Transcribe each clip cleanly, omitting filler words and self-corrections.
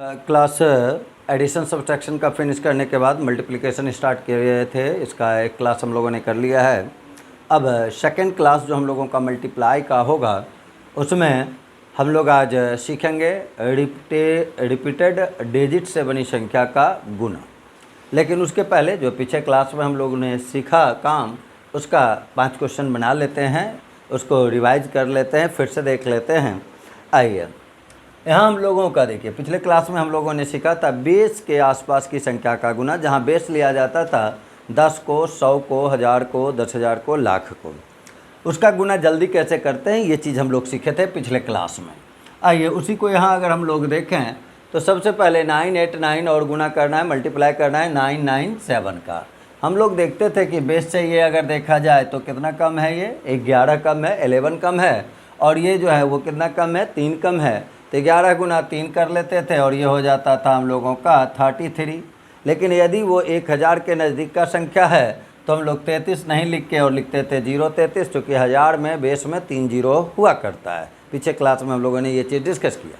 Class addition subtraction का finish करने के बाद मल्टीप्लिकेशन स्टार्ट किए थे। इसका एक क्लास हम लोगों ने कर लिया है। अब सेकंड क्लास जो हम लोगों का मल्टीप्लाई का होगा उसमें हम लोग आज सीखेंगे रिपीटेड डिजिट से बनी संख्या का गुना। लेकिन उसके पहले जो पीछे क्लास में हम लोगों ने सीखा काम उसका 5 क्वेश्चन बना लेते हैं, उसको रिवाइज कर लेते हैं, फिर से देख लेते हैं। आइए यहाँ हम लोगों का देखिए, पिछले क्लास में हम लोगों ने सीखा था बेस के आसपास की संख्या का गुना, जहाँ बेस लिया जाता था 10 को, 100 को, 1000 को, 10,000 को, लाख को। उसका गुना जल्दी कैसे करते हैं ये चीज़ हम लोग सीखे थे पिछले क्लास में। आइए उसी को यहाँ अगर हम लोग देखें तो सबसे पहले 989 और गुना करना है, मल्टीप्लाई करना है 997 का। हम लोग देखते थे कि बेस से ये अगर देखा जाए तो कितना कम है, ये 11 कम है, 11 कम है, और ये जो है वो कितना कम है, 3 कम है। तो 11 गुना 3 कर लेते थे और ये हो जाता था हम लोगों का 33। लेकिन यदि वो 1000 के नज़दीक का संख्या है तो हम लोग 33 नहीं लिख के और लिखते थे 033, चूँकि 1000 में बेस में 3 जीरो हुआ करता है। पीछे क्लास में हम लोगों ने ये चीज़ डिस्कस किया।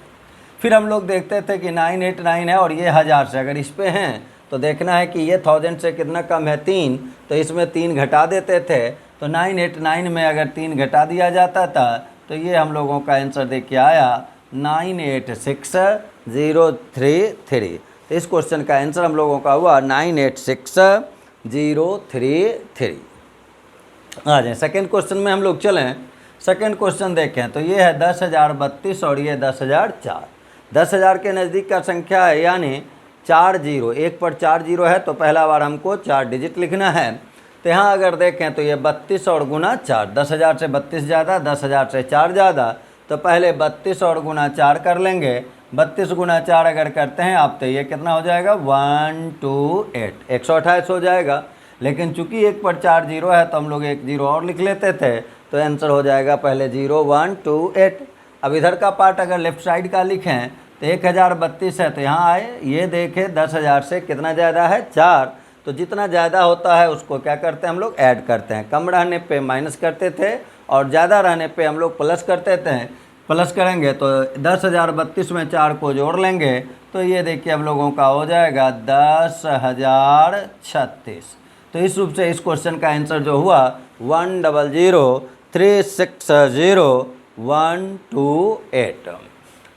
फिर हम लोग देखते थे कि 989 है और ये 1000 से अगर इस पे हैं तो देखना है कि ये 1000 से कितना कम है, 3, तो इसमें 3 घटा देते थे। तो 989 में अगर 3 घटा दिया जाता था तो ये हम लोगों का आंसर देखिए आया 986033। तो इस क्वेश्चन का आंसर हम लोगों का हुआ 986033। आ जाए सेकेंड क्वेश्चन में हम लोग चलें। सेकेंड क्वेश्चन देखें तो ये है 10,032 और ये 10,004। 10,000 के नज़दीक का संख्या है, यानी 4 जीरो, एक पर 4 जीरो है तो पहला बार हमको 4 डिजिट लिखना है। तो यहाँ अगर देखें तो ये 32 और गुना 4, 10,000 से 32 ज़्यादा, 10,000 से 4 ज़्यादा, तो पहले 32 और गुना 4 कर लेंगे। 32 गुना 4 अगर करते हैं आप तो ये कितना हो जाएगा 128, 128 हो जाएगा। लेकिन चूंकि एक पर 4 जीरो है तो हम लोग एक जीरो और लिख लेते थे, तो आंसर हो जाएगा पहले 0128। अब इधर का पार्ट अगर लेफ्ट साइड का लिखें तो 1032 है, तो यहाँ आए ये देखें 10,000 से कितना ज़्यादा है 4, तो जितना ज़्यादा होता है उसको क्या करते हैं हम लोग ऐड करते हैं। कम रहने पे माइनस करते थे और ज़्यादा रहने पे हम लोग प्लस करते थे। प्लस करेंगे तो 10,032 में 4 को जोड़ लेंगे तो ये देखिए हम लोगों का हो जाएगा 10,036। तो इस रूप से इस क्वेश्चन का आंसर जो हुआ 100360128।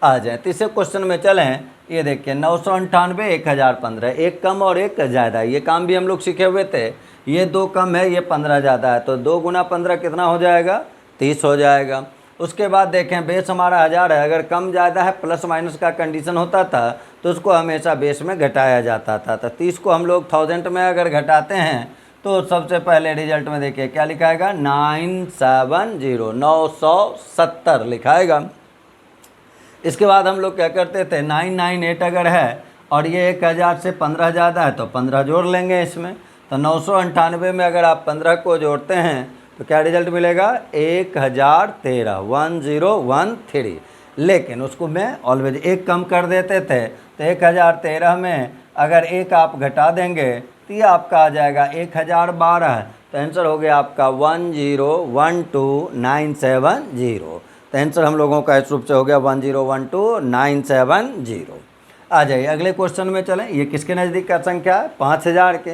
आ जाए तीसरे क्वेश्चन में चलें। ये देखिए 998, 1015, एक कम और एक ज़्यादा, ये काम भी हम लोग सीखे हुए थे। ये 2 कम है, ये 15 ज़्यादा है, तो 2 गुना 15 कितना हो जाएगा 30 हो जाएगा। उसके बाद देखें बेस हमारा 1000 है, अगर कम ज़्यादा है प्लस माइनस का कंडीशन होता था तो उसको हमेशा बेस में घटाया जाता था। तो 30 को हम लोग 1000 में अगर घटाते हैं तो सबसे पहले रिजल्ट में देखिए क्या लिखाएगा 970, 970 लिखाएगा। इसके बाद हम लोग क्या करते थे 998 अगर है और ये 1000 से 15 ज़्यादा है तो 15 जोड़ लेंगे इसमें। तो 998 में अगर आप 15 को जोड़ते हैं तो क्या रिजल्ट मिलेगा 1013, 1013। लेकिन उसको मैं ऑलवेज एक कम कर देते थे, तो 1013 में अगर एक आप घटा देंगे तो ये आपका आ जाएगा 1012। तो आंसर हो गया आपका 1012970। तो आंसर हम लोगों का इस रूप से हो गया 1012970। आ जाइए अगले क्वेश्चन में चलें। ये किसके नज़दीक का संख्या है 5000 के।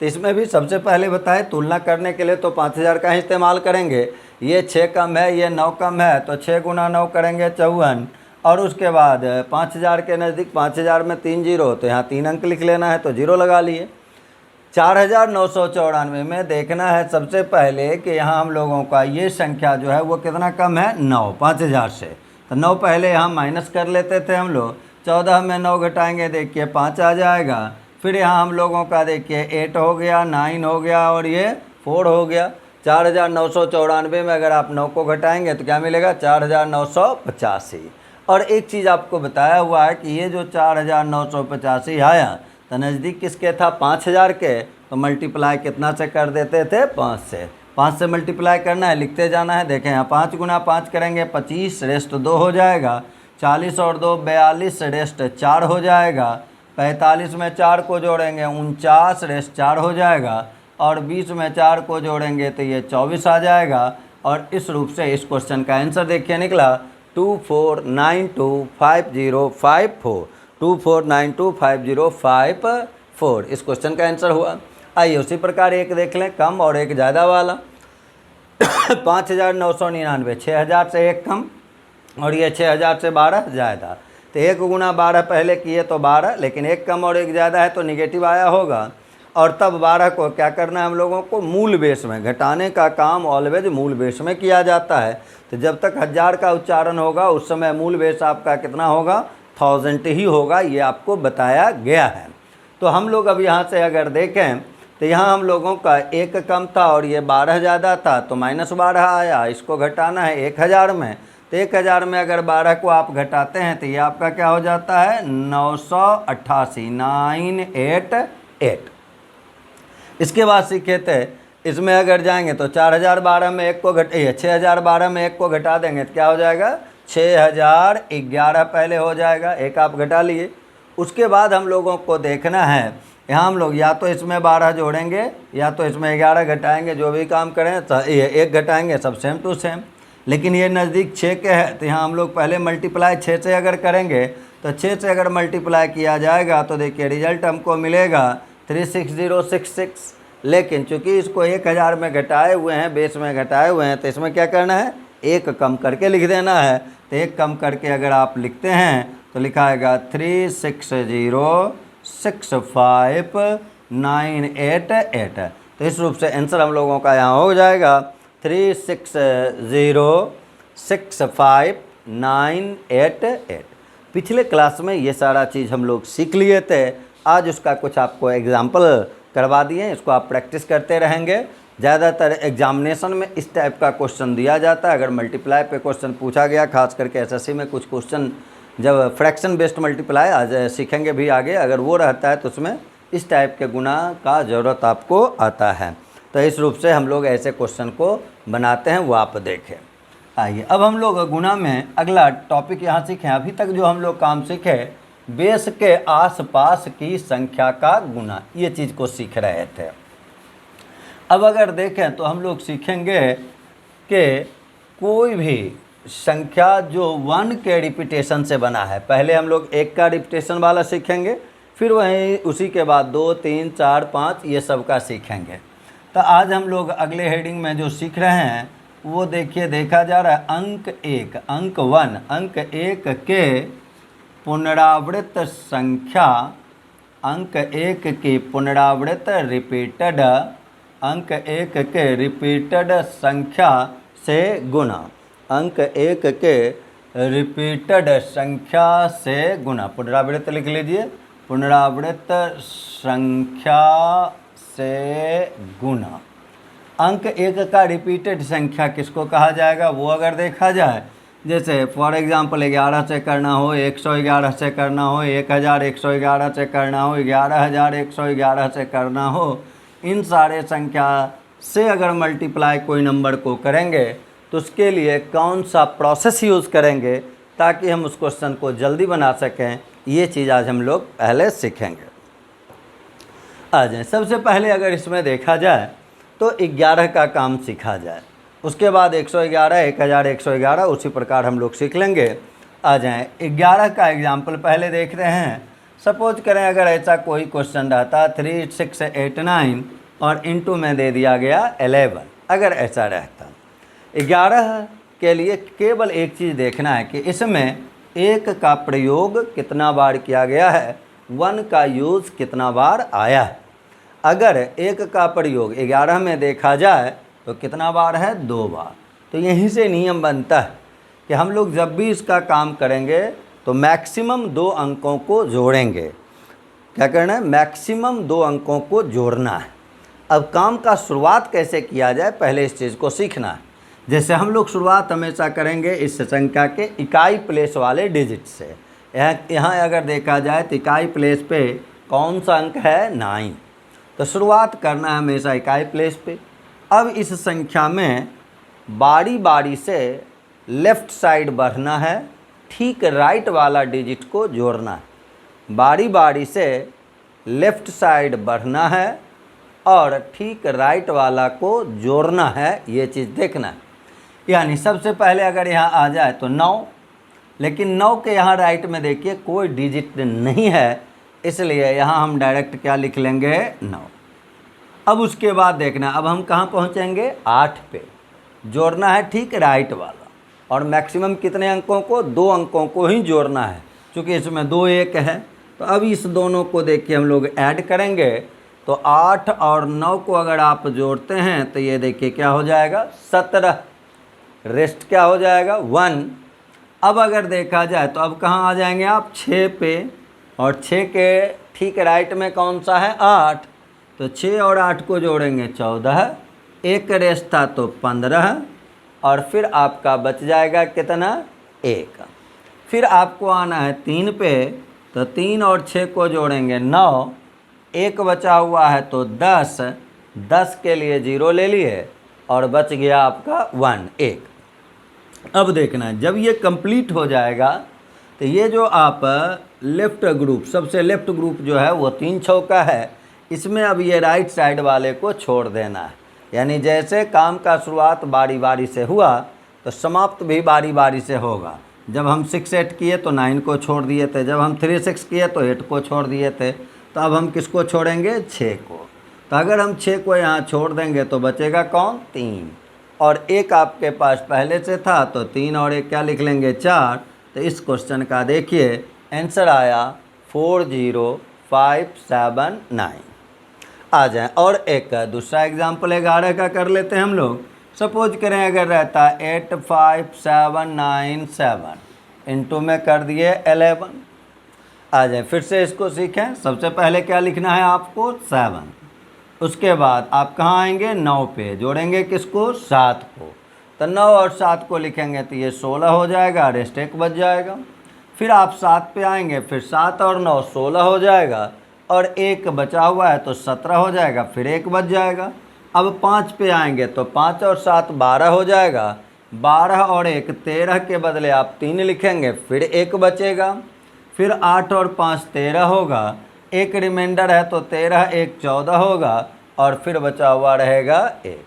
तो इसमें भी सबसे पहले बताएं तुलना करने के लिए तो 5000 का ही इस्तेमाल करेंगे। ये 6 कम है, ये 9 कम है, तो 6 गुना 9 करेंगे 54। और उसके बाद 5000 के नज़दीक 5000 में 3 जीरो, तो यहाँ 3 अंक लिख लेना है तो जीरो लगा लिए। 4994 में देखना है सबसे पहले कि यहाँ हम लोगों का ये संख्या जो है वो कितना कम है 9, 5000 से। तो 9 पहले यहाँ माइनस कर लेते थे हम लोग। 14 में 9 घटाएंगे देखिए 5 आ जाएगा। फिर यहाँ हम लोगों का देखिए 8 हो गया, 9 हो गया और ये 4 हो गया। 4994 में अगर आप 9 को घटाएंगे तो क्या मिलेगा 4985। और एक चीज़ आपको बताया हुआ है कि ये जो 4985 आया तो नज़दीक किसके था 5000 के, तो मल्टीप्लाई कितना से कर देते थे 5 से। 5 से मल्टीप्लाई करना है, लिखते जाना है। देखें यहाँ 5 गुना 5 करेंगे 25, रेस्ट 2 हो जाएगा। 40 और 2 42, रेस्ट 4 हो जाएगा। 45 में 4 को जोड़ेंगे 49, रेस्ट 4 हो जाएगा। और 20 में 4 को जोड़ेंगे तो ये 24 आ जाएगा। और इस रूप से इस क्वेश्चन का आंसर देखिए निकला 24925054। 24925054 इस क्वेश्चन का आंसर हुआ। आइए उसी प्रकार एक देख लें कम और एक ज़्यादा वाला। 5999 6000 से एक कम और ये 6000 से 12 ज़्यादा। तो 1 गुना 12 पहले किए तो 12, लेकिन एक कम और एक ज़्यादा है तो निगेटिव आया होगा। और तब 12 को क्या करना है हम लोगों को, मूल बेस में। घटाने का काम ऑलवेज मूल बेस में किया जाता है। तो जब तक 1000 का उच्चारण होगा उस समय मूल बेस आपका कितना होगा, 1000 ही होगा। ये आपको बताया गया है। तो हम लोग अब यहाँ से अगर देखें तो यहाँ हम लोगों का एक कम था और ये 12 ज़्यादा था, तो -12 आया। इसको घटाना है 1000 में, तो 1000 में अगर 12 को आप घटाते हैं तो ये आपका क्या हो जाता है, 988 988। इसके बाद सीखे थे इसमें अगर जाएंगे तो 4012 में एक को 6012 में एक को घटा देंगे तो क्या हो जाएगा, 6011 पहले हो जाएगा। एक आप घटा लिए। उसके बाद हम लोगों को देखना है, यहाँ हम लोग या तो इसमें 12 जोड़ेंगे या तो इसमें 11 घटाएंगे। जो भी काम करें तो ये एक घटाएंगे, सब सेम टू सेम। लेकिन ये नज़दीक 6 के है तो यहाँ हम लोग पहले मल्टीप्लाई 6 से अगर करेंगे तो 6 से अगर मल्टीप्लाई किया जाएगा तो देखिए रिजल्ट हमको मिलेगा 36066। लेकिन चूंकि इसको 1000 में घटाए हुए हैं, बेस में घटाए हुए हैं, तो इसमें क्या करना है, एक कम करके लिख देना है। तो एक कम करके अगर आप लिखते हैं तो लिखा आएगा 360659888। तो इस रूप से आंसर हम लोगों का यहाँ हो जाएगा 360659888। पिछले क्लास में ये सारा चीज़ हम लोग सीख लिए थे। आज उसका कुछ आपको एग्जाम्पल करवा दिए, इसको आप प्रैक्टिस करते रहेंगे। ज़्यादातर एग्जामिनेशन में इस टाइप का क्वेश्चन दिया जाता है। अगर मल्टीप्लाई पे क्वेश्चन पूछा गया, खास करके एसएससी में कुछ क्वेश्चन जब फ्रैक्शन बेस्ड मल्टीप्लाई आज सीखेंगे भी आगे, अगर वो रहता है तो उसमें इस टाइप के गुना का ज़रूरत आपको आता है। तो इस रूप से हम लोग ऐसे क्वेश्चन को बनाते हैं, वो आप देखें। आइए अब हम लोग गुना में अगला टॉपिक यहाँ सीखें। अभी तक जो हम लोग काम सीखे, बेस के आसपास की संख्या का गुना, ये चीज़ को सीख रहे थे। अब अगर देखें तो हम लोग सीखेंगे कि कोई भी संख्या जो 1 के रिपीटेशन से बना है। पहले हम लोग 1 का रिपीटेशन वाला सीखेंगे, फिर वहीं उसी के बाद 2 3 4 5 ये सब का सीखेंगे। तो आज हम लोग अगले हेडिंग में जो सीख रहे हैं वो देखिए, देखा जा रहा है अंक 1 अंक 1 अंक 1 के पुनरावृत्त संख्या, अंक 1 की पुनरावृत्त रिपीटेड, अंक 1 के रिपीटेड संख्या से गुना, अंक 1 के रिपीटेड संख्या से गुना। पुनरावृत्त लिख लीजिए, पुनरावृत्त संख्या से गुना। अंक 1 का रिपीटेड संख्या किसको कहा जाएगा, वो अगर देखा जाए, जैसे फॉर एग्जांपल 11 से करना हो, 111 से करना हो, 1111 से करना हो, 11111 से करना हो, इन सारे संख्या से अगर मल्टीप्लाई कोई नंबर को करेंगे तो उसके लिए कौन सा प्रोसेस यूज़ करेंगे ताकि हम उस क्वेश्चन को जल्दी बना सकें, ये चीज़ आज हम लोग पहले सीखेंगे। आ जाए, सबसे पहले अगर इसमें देखा जाए तो 11 का काम सीखा जाए, उसके बाद 111 1111 उसी प्रकार हम लोग सीख लेंगे। आ जाएं, 11 का एग्जाम्पल पहले देख रहे हैं। सपोज करें अगर ऐसा कोई क्वेश्चन रहता 3689 और इंटू में दे दिया गया 11, अगर ऐसा रहता 11 के लिए केवल एक चीज़ देखना है कि इसमें 1 का प्रयोग कितना बार किया गया है, 1 का यूज़ कितना बार आया है। अगर 1 का प्रयोग 11 में देखा जाए तो कितना बार है, 2 बार। तो यहीं से नियम बनता है कि हम लोग जब भी इसका काम करेंगे तो मैक्सिमम 2 अंकों को जोड़ेंगे। क्या करना है, मैक्सिमम 2 अंकों को जोड़ना है। अब काम का शुरुआत कैसे किया जाए, पहले इस चीज़ को सीखना है। जैसे हम लोग शुरुआत हमेशा करेंगे इस संख्या के इकाई प्लेस वाले डिजिट से। यहाँ अगर देखा जाए तो इकाई प्लेस पे कौन सा अंक है, 9। तो शुरुआत करना है हमेशा इकाई प्लेस पे। अब इस संख्या में बारी बारी से लेफ़्ट साइड बढ़ना है, ठीक राइट वाला डिजिट को जोड़ना है। बारी बारी से लेफ़्ट साइड बढ़ना है और ठीक राइट वाला को जोड़ना है, ये चीज़ देखना है। यानी सबसे पहले अगर यहाँ आ जाए तो 9, लेकिन 9 के यहाँ राइट में देखिए कोई डिजिट नहीं है, इसलिए यहाँ हम डायरेक्ट क्या लिख लेंगे 9। अब उसके बाद देखना, अब हम कहाँ पहुँचेंगे 8 पे। जोड़ना है ठीक राइट वाला, और मैक्सिमम कितने अंकों को, 2 अंकों को ही जोड़ना है, क्योंकि इसमें 2 1 है। तो अब इस दोनों को देखिए हम लोग ऐड करेंगे, तो 8 और 9 को अगर आप जोड़ते हैं तो ये देखिए क्या हो जाएगा 17, रेस्ट क्या हो जाएगा 1। अब अगर देखा जाए तो अब कहाँ आ जाएंगे आप 6 पे, और 6 के ठीक राइट में कौन सा है 8, तो 6 और 8 को जोड़ेंगे 14, एक रेस्ट था तो 15, और फिर आपका बच जाएगा कितना 1। फिर आपको आना है 3 पे, तो 3 और 6 को जोड़ेंगे 9, एक बचा हुआ है तो 10, 10 के लिए 0 ले लिए और बच गया आपका 1। अब देखना जब ये कंप्लीट हो जाएगा तो ये जो आप लेफ़्ट ग्रुप, सबसे लेफ़्ट ग्रुप जो है वो 3 चौका है, इसमें अब ये राइट साइड वाले को छोड़ देना है। यानी जैसे काम का शुरुआत बारी बारी से हुआ तो समाप्त भी बारी बारी से होगा। जब हम 6 8 किए तो 9 को छोड़ दिए थे, जब हम 3 6 किए तो 8 को छोड़ दिए थे, तो अब हम किसको छोड़ेंगे 6 को। तो अगर हम 6 को यहाँ छोड़ देंगे तो बचेगा कौन 3, और 1 आपके पास पहले से था, तो 3 और 1 क्या लिख लेंगे 4। तो इस क्वेश्चन का देखिए आंसर आया 40579। आ जाए। और एक दूसरा एग्जाम्पल 11 का कर लेते हैं हम लोग। सपोज करें अगर रहता 85797, इंटू में कर दिए 11। आ जाए फिर से इसको सीखें। सबसे पहले क्या लिखना है आपको 7, उसके बाद आप कहाँ आएंगे 9 पे, जोड़ेंगे किसको 7 को, तो 9 और 7 को लिखेंगे तो ये 16 हो जाएगा, रेस्ट 1 बच जाएगा। फिर आप 7 पे आएंगे, फिर 7 और 9 16 हो जाएगा, और 1 बचा हुआ है तो 17 हो जाएगा, फिर 1 बच जाएगा। अब 5 पे आएंगे तो 5 और 7 12 हो जाएगा, 12 और 1 13 के बदले आप 3 लिखेंगे, फिर 1 बचेगा। फिर 8 और 5 13 होगा, एक रिमाइंडर है तो 13 1 14 होगा, और फिर बचा हुआ रहेगा 1।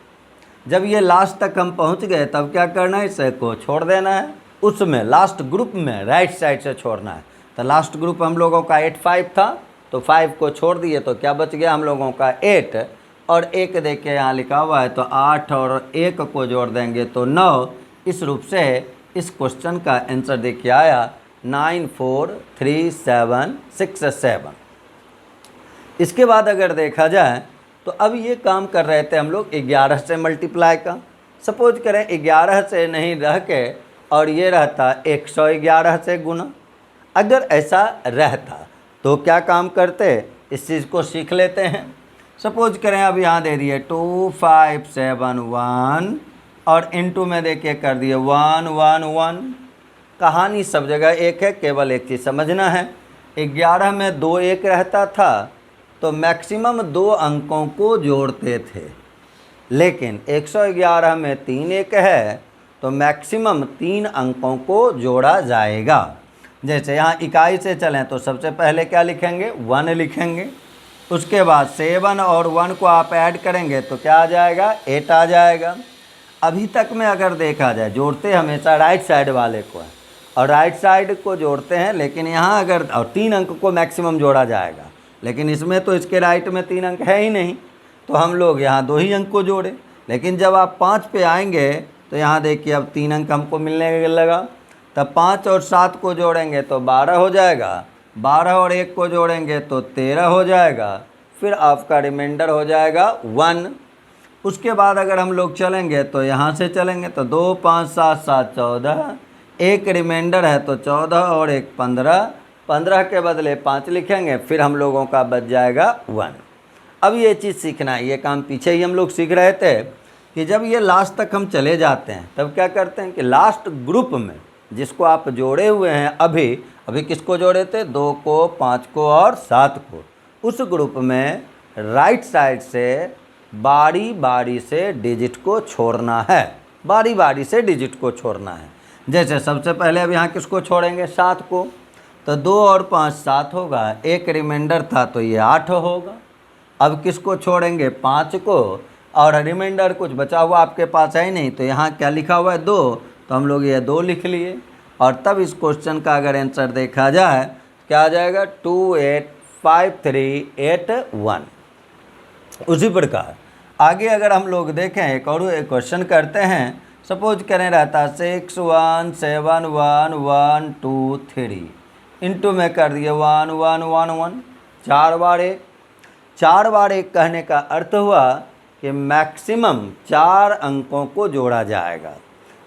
जब ये लास्ट तक हम पहुंच गए तब क्या करना है, इसे को छोड़ देना है, उसमें लास्ट ग्रुप में राइट साइड से छोड़ना है। तो लास्ट ग्रुप हम लोगों का 8 5 था, तो 5 को छोड़ दिए तो क्या बच गया हम लोगों का 8, और 1 देखिए यहाँ लिखा हुआ है, तो 8 और 1 को जोड़ देंगे तो 9। इस रूप से इस क्वेश्चन का आंसर देखिए आया 9436767। इसके बाद अगर देखा जाए तो अब ये काम कर रहे थे हम लोग 11 से मल्टीप्लाई का। सपोज करें 11 से नहीं रह के और ये रहता 111 से गुना। अगर ऐसा रहता तो क्या काम करते, इस चीज़ को सीख लेते हैं। सपोज करें अब यहाँ दे दिए 2571 और इनटू में देखिए कर दिए 111। कहानी सब जगह एक है, केवल एक चीज़ समझना है। 11 में 2 1 रहता था तो मैक्सिमम 2 अंकों को जोड़ते थे, लेकिन 111 में 3 1 है तो मैक्सिमम 3 अंकों को जोड़ा जाएगा। जैसे यहाँ इकाई से चलें तो सबसे पहले क्या लिखेंगे 1 लिखेंगे, उसके बाद 7 और 1 को आप ऐड करेंगे तो क्या आ जाएगा 8 आ जाएगा। अभी तक में अगर देखा जाए जोड़ते हमेशा राइट साइड वाले को है और राइट साइड को जोड़ते हैं, लेकिन यहाँ अगर और 3 अंक को मैक्सिमम जोड़ा जाएगा, लेकिन इसमें तो इसके राइट में 3 अंक है ही नहीं, तो हम लोग यहाँ 2 ही अंक को जोड़े। लेकिन जब आप 5 पे आएंगे तो यहाँ देखिए अब 3 अंक हमको मिलने लगा, तब 5 और 7 को जोड़ेंगे तो 12 हो जाएगा, 12 और 1 को जोड़ेंगे तो 13 हो जाएगा, फिर आपका रिमाइंडर हो जाएगा 1। उसके बाद अगर हम लोग चलेंगे तो यहाँ से चलेंगे तो 2 5 7 7 14, एक रिमाइंडर है तो 14 और 1 15, 15 के बदले 5 लिखेंगे, फिर हम लोगों का बच जाएगा 1। अब ये चीज़ सीखना है, ये काम पीछे ही हम लोग सीख रहे थे कि जब ये लास्ट तक हम चले जाते हैं तब क्या करते हैं कि लास्ट ग्रुप में जिसको आप जोड़े हुए हैं अभी किसको जोड़े थे 2 को 5 को और 7 को, उस ग्रुप में राइट साइड से बारी बारी से डिजिट को छोड़ना है, बारी बारी से डिजिट को छोड़ना है। जैसे सबसे पहले अब यहाँ किसको छोड़ेंगे 7 को, तो 2 और 5 7 होगा, एक रिमाइंडर था तो ये 8 होगा। अब किसको छोड़ेंगे 5 को, और रिमाइंडर कुछ बचा हुआ आपके पास है ही नहीं, तो यहाँ क्या लिखा हुआ है 2, तो हम लोग ये 2 लिख लिए। और तब इस क्वेश्चन का अगर आंसर देखा जाए क्या आ जाएगा 285381। उसी प्रकार आगे अगर हम लोग देखें एक और क्वेश्चन करते हैं। सपोज करें रहता 61711123 इंटू में कर दिए 1111 4 बार एक कहने का अर्थ हुआ कि मैक्सिमम 4 अंकों को जोड़ा जाएगा।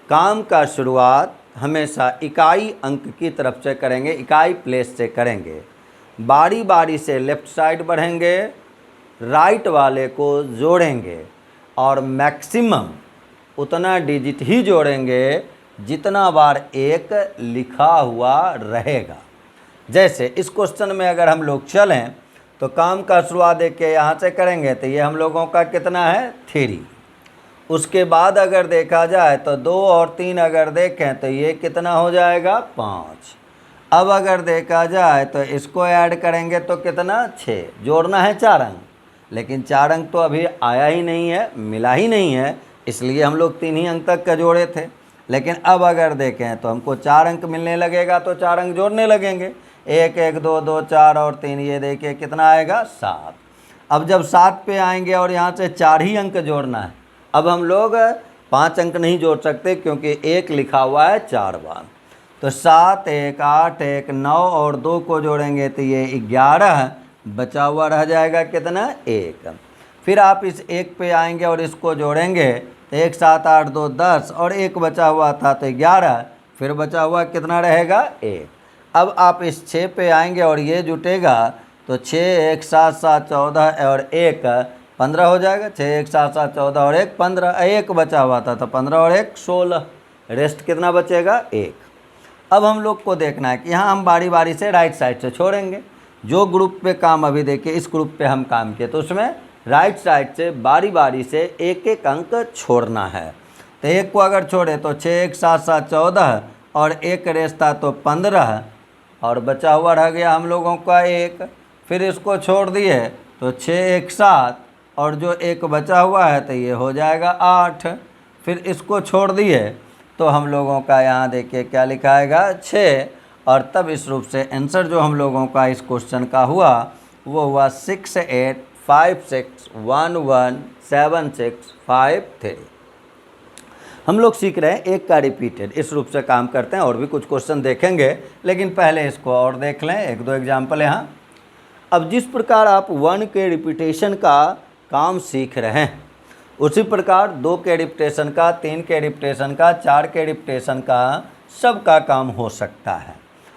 काम का शुरुआत हमेशा इकाई अंक की तरफ से करेंगे, इकाई प्लेस से करेंगे। बारी बारी से लेफ्ट साइड बढ़ेंगे, राइट वाले को जोड़ेंगे और मैक्सिमम उतना डिजिट ही जोड़ेंगे जितना बार एक लिखा हुआ रहेगा। जैसे इस क्वेश्चन में अगर हम लोग चलें तो काम का शुरुआत देख के यहाँ से करेंगे तो ये हम लोगों का कितना है 3। उसके बाद अगर देखा जाए तो 2 और 3 अगर देखें तो ये कितना हो जाएगा 5। अब अगर देखा जाए तो इसको ऐड करेंगे तो कितना 6। जोड़ना है 4 अंक, लेकिन 4 अंक तो अभी आया ही नहीं है, मिला ही नहीं है, इसलिए हम लोग 3 ही अंक तक का जोड़े थे। लेकिन अब अगर देखें तो हमको 4 अंक मिलने लगेगा तो 4 अंक जोड़ने लगेंगे। 1 1 2 2 4 और 3, ये देखिए कितना आएगा 7। अब जब 7 पे आएंगे और यहाँ से 4 ही अंक जोड़ना है। अब हम लोग 5 अंक नहीं जोड़ सकते क्योंकि 1 लिखा हुआ है 4 बार। तो 7 1 8 1 9 और 2 को जोड़ेंगे तो ये 11, बचा हुआ रह जाएगा कितना 1। फिर आप इस 1 पे आएंगे और इसको जोड़ेंगे तो 1 7 8 2 10 और 1 बचा हुआ था तो 11, फिर बचा हुआ कितना रहेगा 1। अब आप इस 6 पे आएंगे और ये जुटेगा तो 6 1 7 7 14 और 1 15 हो जाएगा। 6 1 7 7 14 और 1 15, 1 बचा हुआ था तो 15 और 1 16, रेस्ट कितना बचेगा 1। अब हम लोग को देखना है कि यहाँ हम बारी बारी से राइट साइड से छोड़ेंगे। जो ग्रुप पे काम अभी देखिए इस ग्रुप पे हम काम किए तो उसमें राइट साइड से बारी बारी से एक एक अंक छोड़ना है। तो 1 को अगर छोड़े तो 6 1 7 7 14 और 1 रेस्ता तो 15 और बचा हुआ रह गया हम लोगों का 1। फिर इसको छोड़ दिए तो 6 1 7 और जो 1 बचा हुआ है तो ये हो जाएगा 8। फिर इसको छोड़ दिए तो हम लोगों का यहाँ देखिए क्या लिखाएगा 6। और तब इस रूप से आंसर जो हम लोगों का इस क्वेश्चन का हुआ वो हुआ 6856117653। हम लोग सीख रहे हैं एक का रिपीटेड, इस रूप से काम करते हैं। और भी कुछ क्वेश्चन देखेंगे लेकिन पहले इसको और देख लें, 1 2 एग्जाम्पल यहाँ। अब जिस प्रकार आप 1 के रिपीटेशन का काम सीख रहे हैं उसी प्रकार 2 के रिपीटेशन का, 3 के रिपीटेशन का, 4 के रिपीटेशन का सबका काम हो सकता है।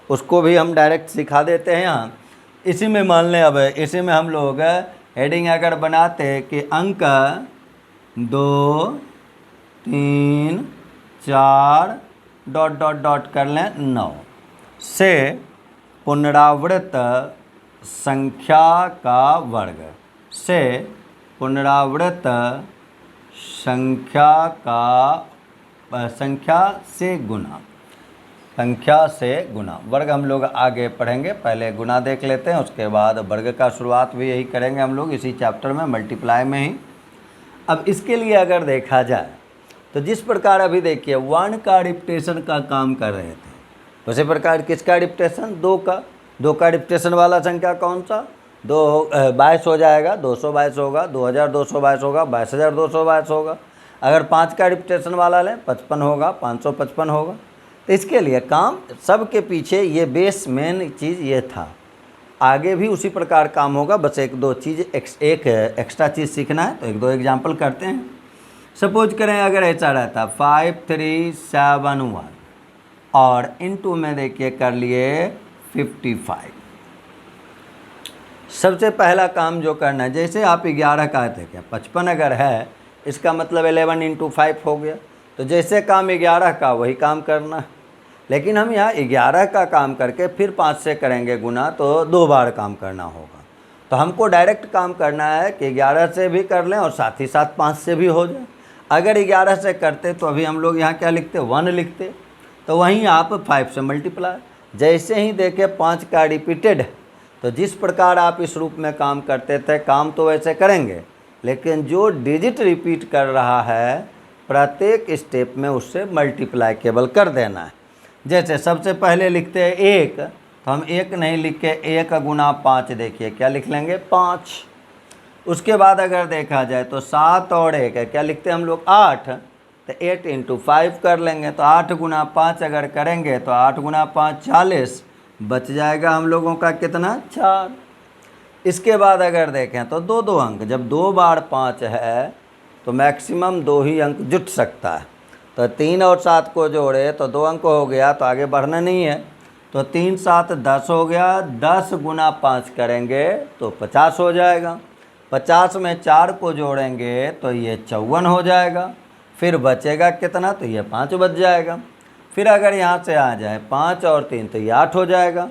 उसको भी हम डायरेक्ट सिखा देते हैं यहाँ। इसी में मान लें, अब इसी में हम लोग हेडिंग अगर बनाते कि अंक 2 3 4 डॉट डॉट डॉट कर लें 9 से पुनरावृत संख्या का वर्ग से पुनरावृत संख्या से गुना वर्ग हम लोग आगे पढ़ेंगे। पहले गुना देख लेते हैं, उसके बाद वर्ग का शुरुआत भी यही करेंगे हम लोग इसी चैप्टर में, मल्टीप्लाई में ही। अब इसके लिए अगर देखा जाए तो जिस प्रकार अभी देखिए 1 का रिपीटेशन का काम कर रहे थे उसी प्रकार किसका रिपीटेशन 2 का रिपीटेशन वाला संख्या कौन सा 22 हो जाएगा, 222 होगा, 2222 होगा, 22222 होगा। अगर 5 का रिपीटेशन वाला लें 55 होगा, 555 होगा। तो इसके लिए काम सबके पीछे ये बेस मेन चीज़ ये था। आगे भी उसी प्रकार काम होगा, बस 1 2 चीज़ एक एक्स्ट्रा चीज़ सीखना है। तो 1 2 एग्जाम्पल करते हैं। सपोज करें अगर ऐसा रहता 5371 और इनटू में देखिए कर लिए 55। सबसे पहला काम जो करना है, जैसे आप 11 का थे क्या 55 अगर है इसका मतलब 11 × 5 हो गया। तो जैसे काम 11 का वही काम करना है, लेकिन हम यहाँ 11 का काम करके फिर 5 से करेंगे गुना तो 2 बार काम करना होगा। तो हमको डायरेक्ट काम करना है कि 11 से भी कर लें और साथ ही साथ 5 से भी हो जाए। अगर 11 से करते तो अभी हम लोग यहाँ क्या लिखते 1 लिखते, तो वहीं आप 5 से मल्टीप्लाई। जैसे ही देखें 5 का रिपीटेड, तो जिस प्रकार आप इस रूप में काम करते थे काम तो वैसे करेंगे, लेकिन जो डिजिट रिपीट कर रहा है प्रत्येक स्टेप में उससे मल्टीप्लाई केवल कर देना है। जैसे सबसे पहले लिखते हैं 1, तो हम 1 नहीं लिख के 1 गुना 5, देखिए क्या लिख लेंगे 5। उसके बाद अगर देखा जाए तो 7 और 1 है, क्या लिखते हैं हम लोग 8, तो 8 इंटू 5 कर लेंगे। तो 8 गुना 5 अगर करेंगे तो 8 गुना 5 40, बच जाएगा हम लोगों का कितना 4। इसके बाद अगर देखें तो 2 अंक, जब 2 बार 5 है तो मैक्सिमम 2 ही अंक जुट सकता है। तो 3 और 7 को जोड़े तो 2 अंक हो गया, तो आगे बढ़ना नहीं है। तो 3 7 10 हो गया, 10 गुना 5 करेंगे तो 50 हो जाएगा। 50 में 4 को जोड़ेंगे तो ये 54 हो जाएगा। फिर बचेगा कितना, तो ये 5 बच जाएगा। फिर अगर यहाँ से आ जाए 5 और 3 तो ये 8 हो जाएगा।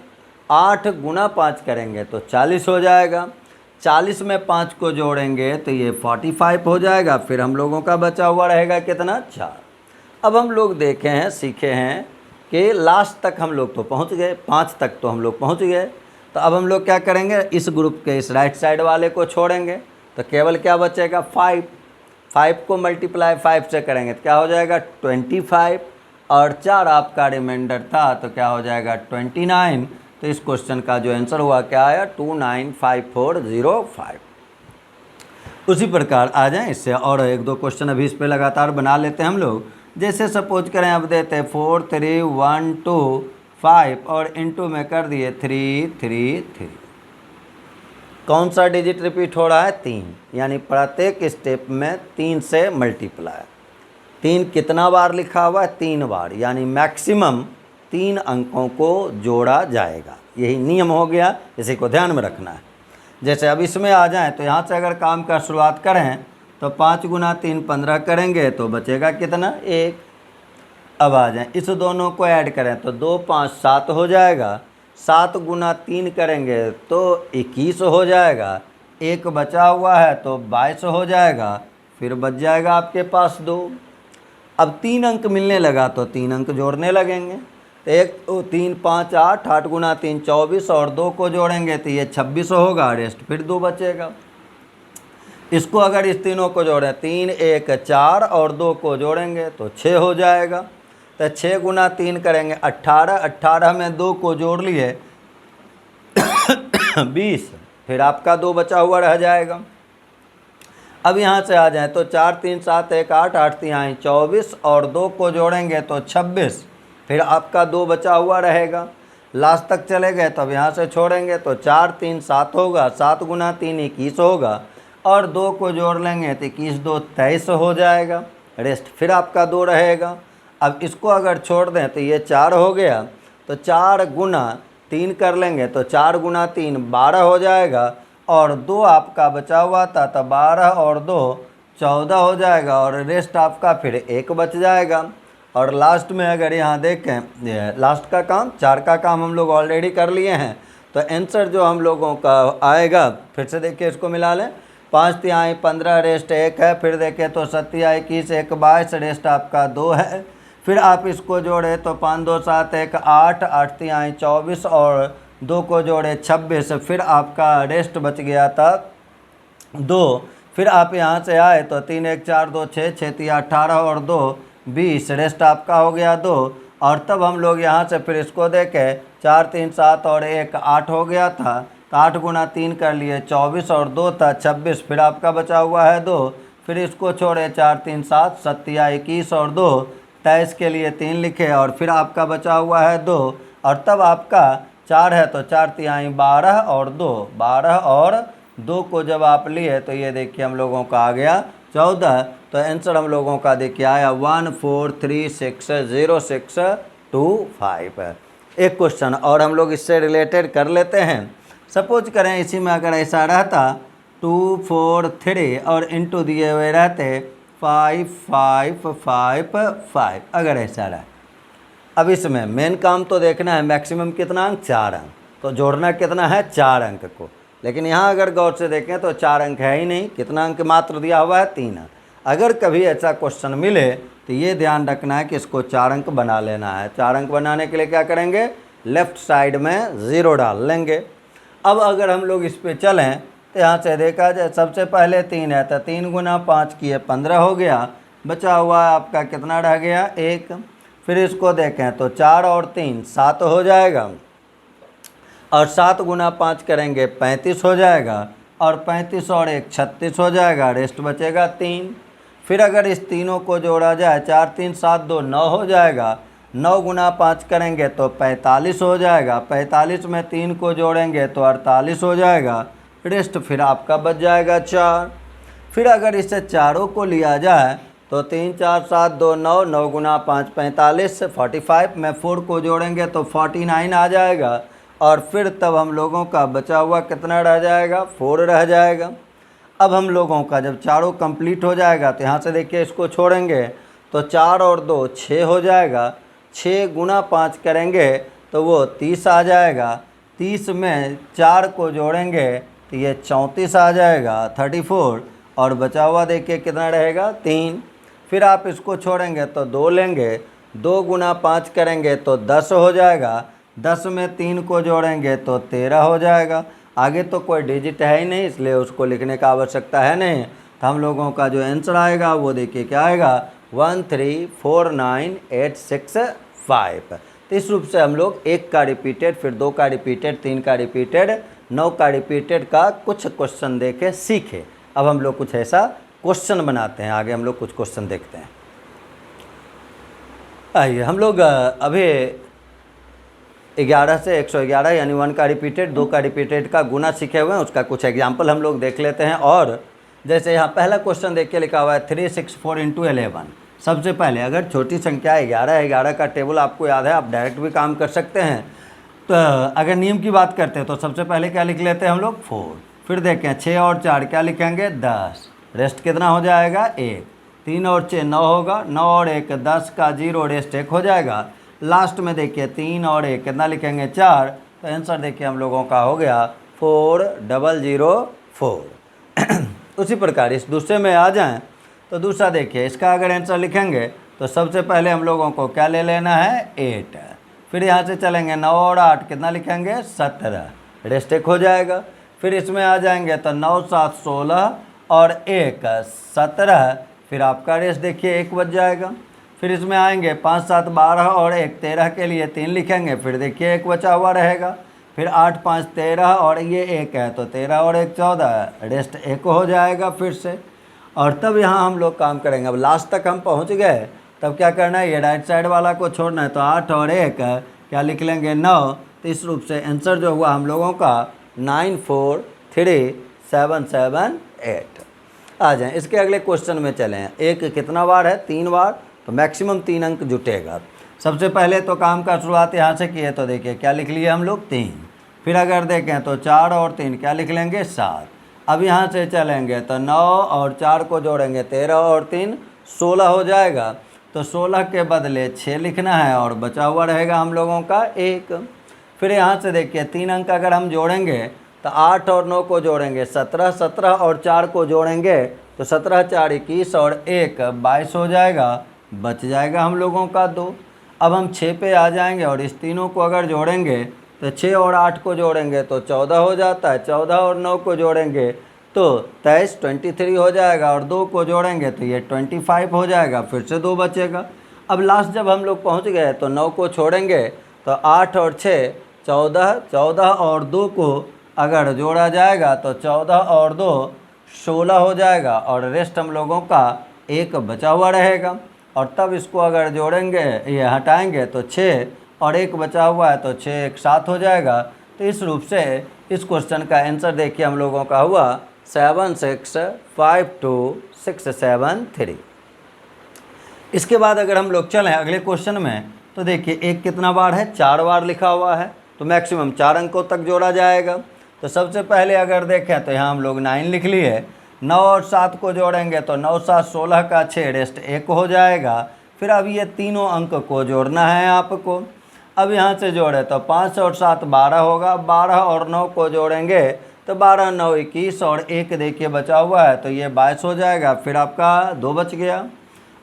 8 गुना 5 करेंगे तो 40 हो जाएगा। 40 में 5 को जोड़ेंगे तो ये 45 हो जाएगा। फिर हम लोगों का बचा हुआ रहेगा कितना 4। अब हम लोग देखे हैं, सीखे हैं कि लास्ट तक हम लोग तो पहुंच गए, 5 तक तो हम लोग पहुंच गए। तो अब हम लोग क्या करेंगे, इस ग्रुप के इस राइट साइड वाले को छोड़ेंगे तो केवल क्या बचेगा 5। 5 को मल्टीप्लाई 5 से करेंगे तो क्या हो जाएगा 25, और 4 आपका रिमाइंडर था तो क्या हो जाएगा 29। तो इस क्वेश्चन का जो आंसर हुआ क्या आया 295405। उसी प्रकार आ जाएं, इससे और 1-2 क्वेश्चन अभी इस पे लगातार बना लेते हैं हम लोग। जैसे सपोज करें अब देते हैं 4 3 1 2 5 और इनटू में कर दिए 3 3 3। कौन सा डिजिट रिपीट हो रहा है 3, यानी प्रत्येक स्टेप में 3 से मल्टीप्लाई। 3 कितना बार लिखा हुआ है 3 बार, यानी मैक्सिमम 3 अंकों को जोड़ा जाएगा। यही नियम हो गया, इसी को ध्यान में रखना है। जैसे अब इसमें आ जाएं तो यहाँ से अगर काम का शुरुआत करें तो 5 गुना 3 15 करेंगे तो बचेगा कितना 1। अब आ जाएं इस दोनों को ऐड करें तो 2 5 7 हो जाएगा। 7 गुना 3 करेंगे तो 21 हो जाएगा। 1 बचा हुआ है तो 22 हो जाएगा। फिर बच जाएगा आपके पास 2। अब 3 अंक मिलने लगा तो 3 अंक जोड़ने लगेंगे। तो 1 2 3 5 8, 8 गुना 3 24 और 2 को जोड़ेंगे तो ये 26 होगा। रेस्ट फिर 2 बचेगा। इसको अगर इस तीनों को जोड़ें 3 1 4 और 2 को जोड़ेंगे तो 6 हो जाएगा। तो 6 गुना 3 करेंगे 18, 18 में 2 को जोड़ लिए 20, फिर आपका 2 बचा हुआ रह जाएगा। अब यहाँ से आ जाएं तो 4 3 7 1 8, 8 3 24 और 2 को जोड़ेंगे तो 26, फिर आपका 2 बचा हुआ रहेगा। लास्ट तक चले गए तो अब यहाँ से छोड़ेंगे तो 4 3 7 होगा। 7 गुना 3 21 होगा और 2 को जोड़ लेंगे तो 21 2 23 हो जाएगा। रेस्ट फिर आपका 2 रहेगा। अब इसको अगर छोड़ दें तो ये 4 हो गया। तो 4 गुना 3 कर लेंगे तो 4 गुना 3 12 हो जाएगा और 2 आपका बचा हुआ था तो 12 और 2 14 हो जाएगा और रेस्ट आपका फिर 1 बच जाएगा। और लास्ट में अगर यहाँ देखें लास्ट का काम 4 का काम हम लोग ऑलरेडी कर लिए हैं। तो आंसर जो हम लोगों का आएगा, फिर से देखिए इसको मिला लें, 5 3 15 रेस्ट 1 है। फिर देखें तो 7 21 1 22 रेस्ट आपका 2 है। फिर आप इसको जोड़े तो 5 2 7 1 8, 8 3 24 और 2 को जोड़े 26, फिर आपका रेस्ट बच गया था 2। फिर आप यहाँ से आए तो 3 1 4 2 6 6 3 18 और 2 20, रेस्ट आपका हो गया 2। और तब हम लोग यहाँ से फिर इसको देखें 4 3 7 और 1 8 हो गया था। तो 8 गुना 3 कर लिए 24 और 2 था 26, फिर आपका बचा हुआ है 2। फिर इसको छोड़े 4 3 7 7 21 और 2 23 के लिए 3 लिखे और फिर आपका बचा हुआ है 2। और तब आपका 4 है तो 4 3 12 और 2 12 और 2 को जब आप लिए तो ये देखिए हम लोगों का आ गया 14। तो आंसर हम लोगों का देखिए आया 14360625 है। एक क्वेश्चन और हम लोग इससे रिलेटेड कर लेते हैं। सपोज करें इसी में अगर ऐसा रहता 2 4 3 और इनटू दिए हुए रहते 5 5 5 5, अगर ऐसा रहा। अब इसमें मेन काम तो देखना है मैक्सिमम कितना अंक 4 अंक, तो जोड़ना कितना है 4 अंक को। लेकिन यहाँ अगर गौर से देखें तो 4 अंक है ही नहीं, कितना अंक मात्र दिया हुआ है 3 अंक। अगर कभी ऐसा क्वेश्चन मिले तो ये ध्यान रखना है कि इसको 4 अंक बना लेना है। 4 अंक बनाने के लिए क्या करेंगे, लेफ़्ट साइड में 0 डाल लेंगे। अब अगर हम लोग इस पे चलें तो यहाँ से देखा जाए सबसे पहले 3 है तो 3 गुना 5 किए 15 हो गया। बचा हुआ आपका कितना रह गया 1। फिर इसको देखें तो 4 और 3 7 हो जाएगा, और 7 गुना 5 करेंगे 35 हो जाएगा, और 35 और 1 36 हो जाएगा, रेस्ट बचेगा 3। फिर अगर इस तीनों को जोड़ा जाए 4 3 7 2 9 हो जाएगा, 9 गुना 5 करेंगे तो 45 हो जाएगा, 45 में 3 को जोड़ेंगे तो 48 हो जाएगा, रेस्ट फिर आपका बच जाएगा 4। फिर अगर इसे चारों को लिया जाए तो 3 4 7 2 9, 9 गुना 5 45, 45 में 4 को जोड़ेंगे तो 49 आ जाएगा, और फिर तब हम लोगों का बचा हुआ कितना रह जाएगा, 4 रह जाएगा। अब हम लोगों का जब चारों कंप्लीट हो जाएगा तो यहाँ से देखिए इसको छोड़ेंगे तो 4 और 2 6 हो जाएगा, 6 गुना 5 करेंगे तो वो 30 आ जाएगा, 30 में 4 को जोड़ेंगे तो ये 34 आ जाएगा 34, और बचा हुआ देखिए कितना रहेगा 3। फिर आप इसको छोड़ेंगे तो 2 लेंगे, 2 गुना 5 करेंगे तो 10 हो जाएगा, 10 में 3 को जोड़ेंगे तो 13 हो जाएगा। आगे तो कोई डिजिट है ही नहीं इसलिए उसको लिखने का आवश्यकता है नहीं, तो हम लोगों का जो आंसर आएगा वो देखिए क्या आएगा 1349865। तो इस रूप से हम लोग 1 का रिपीटेड, फिर 2 का रिपीटेड, 3 का रिपीटेड, 9 का रिपीटेड का कुछ क्वेश्चन देके सीखे। अब हम लोग कुछ ऐसा क्वेश्चन बनाते हैं, आगे हम लोग कुछ क्वेश्चन देखते हैं। आइए हम लोग अभी 11 से 111 यानी 1 का रिपीटेड, 2 का रिपीटेड का गुना सीखे हुए हैं, उसका कुछ एग्जाम्पल हम लोग देख लेते हैं। और जैसे यहाँ पहला क्वेश्चन देख के लिखा हुआ है 364 × 11। सबसे पहले अगर छोटी संख्या 11 का टेबल आपको याद है, आप डायरेक्ट भी काम कर सकते हैं। तो अगर नियम की बात करते हैं तो सबसे पहले क्या लिख लेते हैं हम लोग 4। फिर देखें 6 और 4 क्या लिखेंगे 10, रेस्ट कितना हो जाएगा 1, 3 और 6 9 होगा, 9 और 1 10 का 0, रेस्ट 1 हो जाएगा। लास्ट में देखिए 3 और 1 कितना लिखेंगे 4, तो आंसर देखिए हम लोगों का हो गया 4004। उसी प्रकार इस दूसरे में आ जाएं तो दूसरा देखिए इसका अगर आंसर लिखेंगे तो सबसे पहले हम लोगों को क्या ले लेना है 8। फिर यहाँ से चलेंगे 9 और 8 कितना लिखेंगे 17, रेस्ट 1 हो जाएगा। फिर इसमें आ जाएंगे तो 9 7 16 और 1 17, फिर आपका रेस्ट देखिए 1 बच जाएगा। फिर इसमें आएंगे 5 7 12 और 1 13 के लिए 3 लिखेंगे, फिर देखिए 1 बचा हुआ रहेगा। फिर 8 5 13 और ये 1 है तो 13 और 1 14, रेस्ट 1 हो जाएगा फिर से। और तब यहाँ हम लोग काम करेंगे। अब लास्ट तक हम पहुँच गए, तब क्या करना है ये राइट साइड वाला को छोड़ना है, तो 8 और 1 क्या लिख लेंगे 9। तो इस रूप से आंसर जो हुआ हम लोगों का 94778 आ जाएँ। इसके अगले क्वेश्चन में चलें। 1 कितना बार है 3 बार, तो मैक्सिमम 3 अंक जुटेगा। सबसे पहले तो काम का शुरुआत यहाँ से किए तो देखिए क्या लिख लिए हम लोग 3। फिर अगर देखें तो 4 और 3 क्या लिख लेंगे 7। अब यहाँ से चलेंगे तो 9 और 4 को जोड़ेंगे 13 और 3 16 हो जाएगा, तो 16 के बदले 6 लिखना है और बचा हुआ रहेगा हम लोगों का 1। फिर यहाँ से देखिए 3 अंक अगर हम जोड़ेंगे तो 8 और 9 को जोड़ेंगे 17, 17 और 4 को जोड़ेंगे तो 17 4 21 और 1 22 हो जाएगा, बच जाएगा हम लोगों का 2। अब हम 6 पे आ जाएंगे और इस तीनों को अगर जोड़ेंगे तो 6 और 8 को जोड़ेंगे तो 14 हो जाता है, 14 और 9 को जोड़ेंगे तो 23 23 हो जाएगा, और 2 को जोड़ेंगे तो ये 25 हो जाएगा, फिर से 2 बचेगा। अब लास्ट जब हम लोग पहुंच गए तो 9 को छोड़ेंगे तो 8 और 6 14, 14 और 2 को अगर जोड़ा जाएगा तो 14 और 2 16 हो जाएगा, और रेस्ट हम लोगों का 1 बचा हुआ रहेगा। और तब इसको अगर जोड़ेंगे ये हटाएंगे तो 6 और 1 बचा हुआ है तो 6 1 7 हो जाएगा। तो इस रूप से इस क्वेश्चन का आंसर देखिए हम लोगों का हुआ 7652673। इसके बाद अगर हम लोग चलें अगले क्वेश्चन में तो देखिए 1 कितना बार है 4 बार लिखा हुआ है, तो मैक्सिमम 4 अंकों तक जोड़ा जाएगा। तो सबसे पहले अगर देखें तो यहाँ हम लोग 9 लिख लिए, 9 और 7 को जोड़ेंगे तो 9 7 16 का 6, रेस्ट 1 हो जाएगा। फिर अब ये तीनों अंक को जोड़ना है आपको। अब यहाँ से जोड़े तो 5 और 7 12 होगा, 12 और 9 को जोड़ेंगे तो 12 9 21 और 1 देखिए बचा हुआ है तो ये 22 हो जाएगा, फिर आपका 2 बच गया।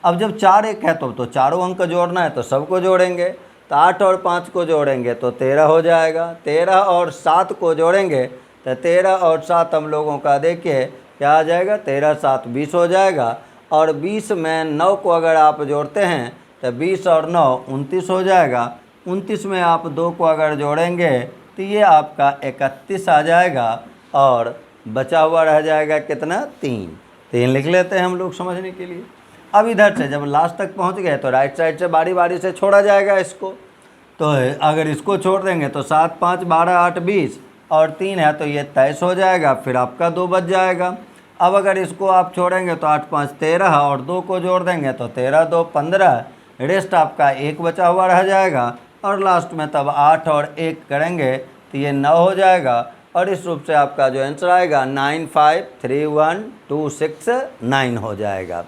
अब जब 4 1 है तो चारों अंक जोड़ना है तो सबको जोड़ेंगे, तो 8 और 5 को जोड़ेंगे तो 13 हो जाएगा, 13 और 7 को जोड़ेंगे तो 13 और 7 हम लोगों का देखिए क्या आ जाएगा 13 7 20 हो जाएगा, और 20 में 9 को अगर आप जोड़ते हैं तो 20 और 9 29 हो जाएगा। 29 में आप 2 को अगर जोड़ेंगे तो ये आपका 31 आ जाएगा और बचा हुआ रह जाएगा कितना, 3 लिख लेते हैं हम लोग समझने के लिए। अब इधर से जब लास्ट तक पहुंच गए तो राइट साइड से बारी बारी से छोड़ा जाएगा इसको। तो अगर इसको छोड़ देंगे तो 7 5 12 8 20 और 3 है तो ये 23 हो जाएगा, फिर आपका 2 बच जाएगा। अब अगर इसको आप छोड़ेंगे तो 8 5 13 और 2 को जोड़ देंगे तो 13 2 15, रेस्ट आपका 1 बचा हुआ रह जाएगा। और लास्ट में तब 8 और 1 करेंगे तो ये 9 हो जाएगा। और इस रूप से आपका जो आंसर आएगा 953126 हो जाएगा।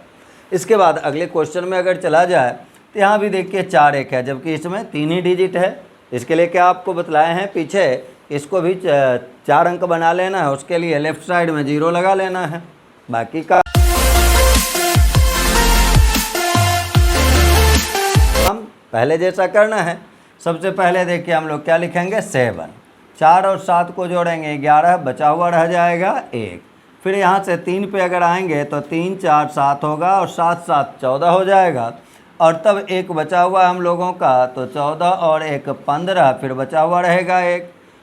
इसके बाद अगले क्वेश्चन में अगर चला जाए तो यहाँ भी देखिए 4 1 है, जबकि इसमें 3 ही डिजिट है। इसके लिए क्या आपको बतलाए हैं पीछे, इसको भी 4 अंक बना लेना है। उसके लिए लेफ्ट साइड में 0 लगा लेना है। बाकी का हम पहले जैसा करना है। सबसे पहले देखिए हम लोग क्या लिखेंगे, 7। 4 और 7 को जोड़ेंगे 11, बचा हुआ रह जाएगा 1। फिर यहाँ से 3 पे अगर आएंगे तो 3 4 7 होगा और 7 7 14 हो जाएगा। और तब 1 बचा हुआ हम लोगों का, तो 14 और 1 15, फिर बचा हुआ रहेगा 1।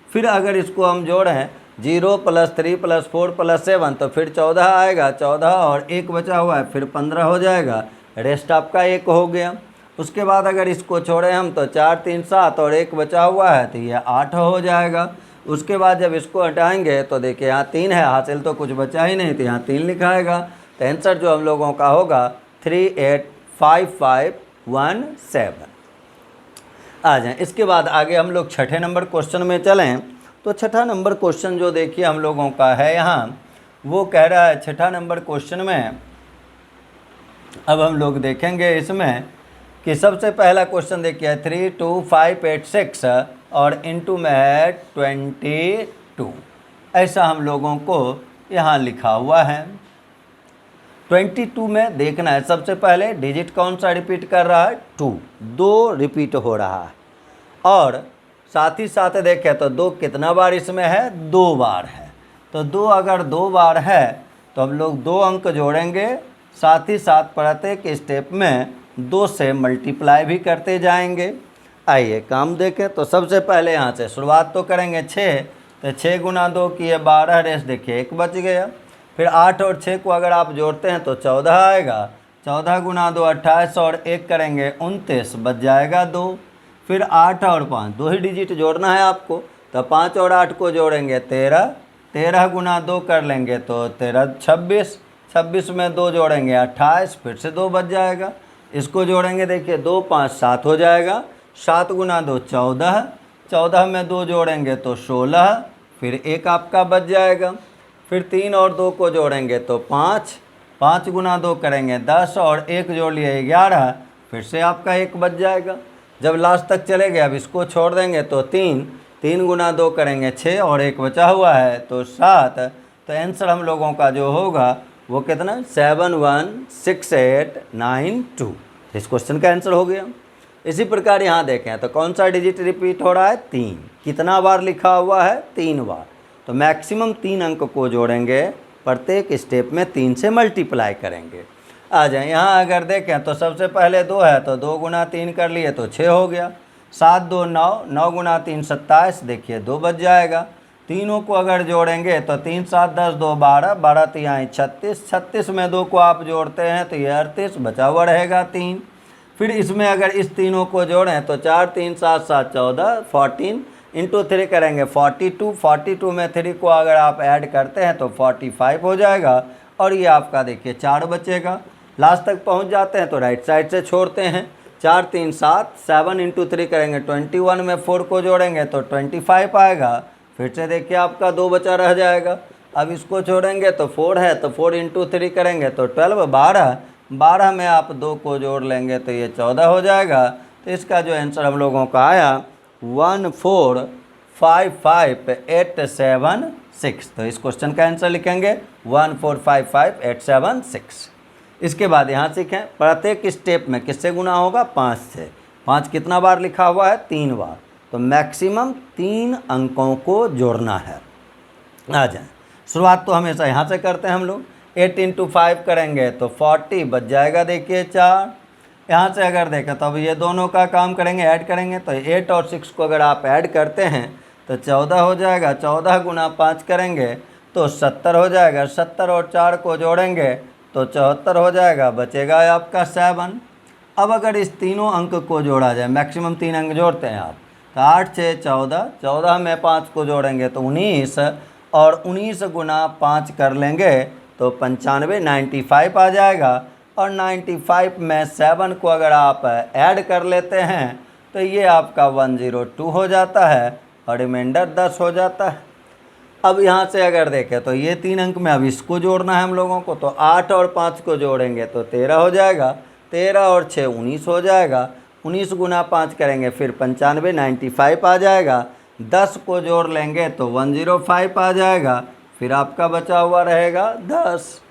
फिर अगर इसको हम जोड़ें 0 + 3 + 4 + 7 तो फिर 14 आएगा। 14 और 1 बचा हुआ है, फिर 15 हो जाएगा। रेस्ट आपका 1 हो गया। उसके बाद अगर इसको छोड़ें हम तो 4 3 7 और 1 बचा हुआ है तो ये 8 हो जाएगा। उसके बाद जब इसको हटाएंगे तो देखिए यहाँ 3 है, हासिल तो कुछ बचा ही नहीं, तो यहाँ 3 लिखाएगा। तो आंसर जो हम लोगों का होगा 385517 आ जाए। इसके बाद आगे हम लोग छठे नंबर क्वेश्चन में चलें तो छठा नंबर क्वेश्चन जो देखिए हम लोगों का है यहाँ, वो कह रहा है छठा नंबर क्वेश्चन में अब हम लोग देखेंगे इसमें कि सबसे पहला क्वेश्चन देखिए 3 2 5 8 6 और इनटू में है 22। ऐसा हम लोगों को यहाँ लिखा हुआ है। 22 में देखना है सबसे पहले डिजिट कौन सा रिपीट कर रहा है, 2 रिपीट हो रहा है। और साथ ही साथ देखें तो 2 कितना बार इसमें है, 2 बार है। तो 2 अगर 2 बार है तो हम लोग 2 अंक जोड़ेंगे, साथ ही साथ प्रत्येक स्टेप में 2 से मल्टीप्लाई भी करते जाएंगे। आइए काम देखें। तो सबसे पहले यहाँ से शुरुआत तो करेंगे 6, तो 6 गुना 2 किए 12, रेस्ट देखिए 1 बच गया। फिर 8 और 6 को अगर आप जोड़ते हैं तो 14 आएगा। 14 गुना 2 28 और 1 करेंगे 29, बच जाएगा 2। फिर 8 और 5 2 ही डिजिट जोड़ना है आपको, तो 5 और 8 को जोड़ेंगे 13। 13 गुना 2 कर लेंगे तो 13 26। 26 में 2 जोड़ेंगे 28, फिर से 2 बच जाएगा। इसको जोड़ेंगे देखिए 2 5 7 हो जाएगा। 7 गुना 2 14। 14 में 2 जोड़ेंगे तो 16, फिर 1 आपका बच जाएगा। फिर 3 और 2 को जोड़ेंगे तो 5। 5 गुना 2 करेंगे 10 और 1 जोड़ लिए 11, फिर से आपका 1 बच जाएगा। जब लास्ट तक चले गए अब इसको छोड़ देंगे तो 3 गुना 2 करेंगे 6 और 1 बचा हुआ है तो 7। तो आंसर हम लोगों का जो होगा वो कितना, 716892। इस क्वेश्चन का आंसर हो गया। इसी प्रकार यहाँ देखें तो कौन सा डिजिट रिपीट हो रहा है, 3। कितना बार लिखा हुआ है, 3 बार। तो मैक्सिमम 3 अंक को जोड़ेंगे, प्रत्येक स्टेप में 3 से मल्टीप्लाई करेंगे। आ जाए यहाँ अगर देखें तो सबसे पहले 2 है तो 2 गुना 3 कर लिए तो 6 हो गया। 7 2 9, 9 गुना 3 27, देखिए 2 बच जाएगा। तीनों को अगर जोड़ेंगे तो 3 7 10 2 12, 12 3 36। 36 में 2 को आप जोड़ते हैं तो ये 38, बचा हुआ रहेगा 3। फिर इसमें अगर इस तीनों को जोड़ें तो 4 3 7 7 14, 14 इंटू 3 करेंगे 42। 42 में 3 को अगर आप ऐड करते हैं तो 45 हो जाएगा। और ये आपका देखिए 4 बचेगा। लास्ट तक पहुंच जाते हैं तो राइट साइड से छोड़ते हैं। 4 3 7, 7 इंटू 3 करेंगे 21 में 4 को जोड़ेंगे तो 25 आएगा। फिर से देखिए आपका 2 बचा रह जाएगा। अब इसको छोड़ेंगे तो 4 है तो 4 इंटू 3 करेंगे तो 12, 12। 12 में आप 2 को जोड़ लेंगे तो ये 14 हो जाएगा। तो इसका जो आंसर हम लोगों का आया 1455876। तो इस क्वेश्चन का आंसर लिखेंगे 1455876। इसके बाद यहाँ सीखें प्रत्येक स्टेप में किससे गुना होगा, 5 से। 5 कितना बार लिखा हुआ है, 3 बार। तो मैक्सिमम 3 अंकों को जोड़ना है। आ जाए शुरुआत तो हमेशा यहाँ से करते हैं हम लोग। 8 इंटू 5 करेंगे तो 40, बच जाएगा देखिए 4। यहाँ से अगर देखें तो अब ये दोनों का काम करेंगे, ऐड करेंगे, तो 8 और 6 को अगर आप ऐड करते हैं तो 14 हो जाएगा। 14 गुना 5 करेंगे तो 70 हो जाएगा। 70 और 4 को जोड़ेंगे तो 74 हो जाएगा, बचेगा आपका 7। अब अगर इस तीनों अंक को जोड़ा जाए, मैक्सिमम 3 अंक जोड़ते हैं आप, तो 8 6 14, 14 में 5 को जोड़ेंगे तो 19, और 19 गुना 5 कर लेंगे तो 95 95 आ जाएगा। और 95 में 7 को अगर आप ऐड कर लेते हैं तो ये आपका 102 हो जाता है और रिमाइंडर 10 हो जाता है। अब यहाँ से अगर देखें तो ये 3 अंक में अब इसको जोड़ना है हम लोगों को, तो 8 और 5 को जोड़ेंगे तो 13 हो जाएगा। 13 और 6 19 हो जाएगा। 19 गुना 5 करेंगे फिर 95 95 आ जाएगा। 10 को जोड़ लेंगे तो 105 आ जाएगा, फिर आपका बचा हुआ रहेगा 10।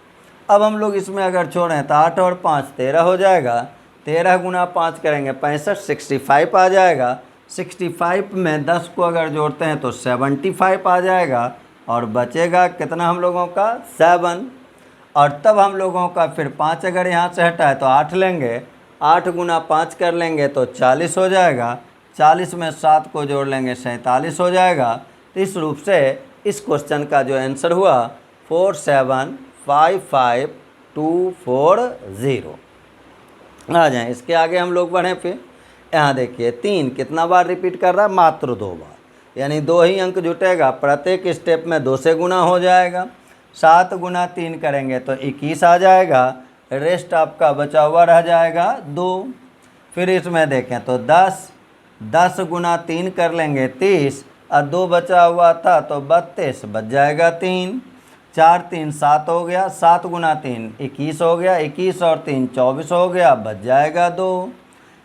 अब हम लोग इसमें अगर छोड़ें तो 8 और 5 13 हो जाएगा। 13 गुना 5 करेंगे 65 65 आ जाएगा। 65 में 10 को अगर जोड़ते हैं तो 75 आ जाएगा और बचेगा कितना हम लोगों का 7। और तब हम लोगों का फिर 5 अगर यहाँ से हटा है तो 8 लेंगे। 8 गुना 5 कर लेंगे तो 40 हो जाएगा। 40 में 7 को जोड़ लेंगे 47 हो जाएगा। तो इस रूप से इस क्वेश्चन का जो आंसर हुआ 4755240 आ जाए। इसके आगे हम लोग बढ़ें। फिर यहाँ देखिए 3 कितना बार रिपीट कर रहा है, मात्र 2 बार, यानी 2 ही अंक जुटेगा। प्रत्येक स्टेप में 2 से गुना हो जाएगा। 7 गुना 3 करेंगे तो 21 आ जाएगा। रेस्ट आपका बचा हुआ रह जाएगा 2। फिर इसमें देखें तो 10 गुना 3 कर लेंगे 30, और 2 बचा हुआ था तो 32, बच जाएगा 3। 4 3 7 हो गया। 7 गुना 3 21 हो गया। 21 और 3 24 हो गया, बच जाएगा 2।